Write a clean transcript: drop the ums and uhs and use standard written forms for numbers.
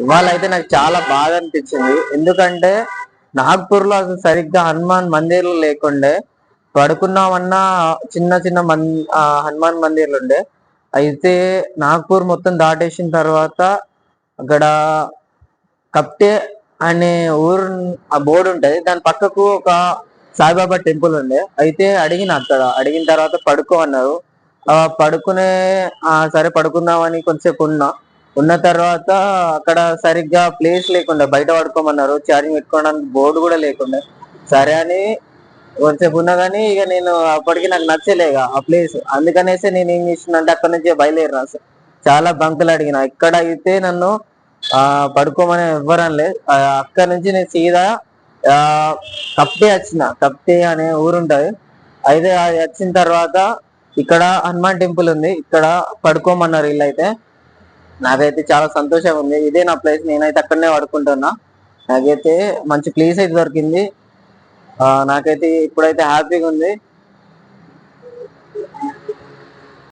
ఇవాళ అయితే నాకు చాలా బాధ అనిపించింది. ఎందుకంటే నాగ్పూర్ లో అసలు సరిగ్గా హనుమాన్ మందిర్లు లేకుండే. పడుకున్నామన్నా చిన్న చిన్న హనుమాన్ మందిర్లు ఉండే. అయితే నాగ్పూర్ మొత్తం దాటేసిన తర్వాత అక్కడ కప్టే అనే ఊరు ఆ బోర్డు ఉంటది. దాని పక్కకు ఒక సాయిబాబా టెంపుల్ ఉండే. అయితే అడిగిన తర్వాత పడుకో అన్నారు. పడుకునే సరే పడుకుందామని కొంచెంసేపు ఉన్న తర్వాత అక్కడ సరిగ్గా ప్లేస్ లేకుండా బయట పడుకోమన్నారు. ఛార్జింగ్ పెట్టుకోవడానికి బోర్డు కూడా లేకుండా. సరే అని కొంచెంసేపు ఉన్నా కానీ ఇక నేను అప్పటికి నాకు నచ్చలేక ఆ ప్లేస్. అందుకనేసి నేను ఏం చేసిన అంటే అక్కడ నుంచి బయలుదేరిన. చాలా బంకులు అడిగిన. ఎక్కడ అయితే నన్ను పడుకోమని ఎవ్వరనలే. అక్కడ నుంచి నేను సీదా ఆ కప్టే వచ్చిన. కప్టే అనే ఊరుంటది. అయితే అది వచ్చిన తర్వాత ఇక్కడ హనుమాన్ టెంపుల్ ఉంది. ఇక్కడ పడుకోమన్నారు వీళ్ళైతే. నాకైతే చాలా సంతోషంగా ఉంది. ఇదే నా ప్లేస్, నేనైతే అక్కడనే పడుకుంటున్నా. నాకైతే మంచి ప్లేస్ అయితే దొరికింది. నాకైతే ఇప్పుడైతే హ్యాపీగా ఉంది.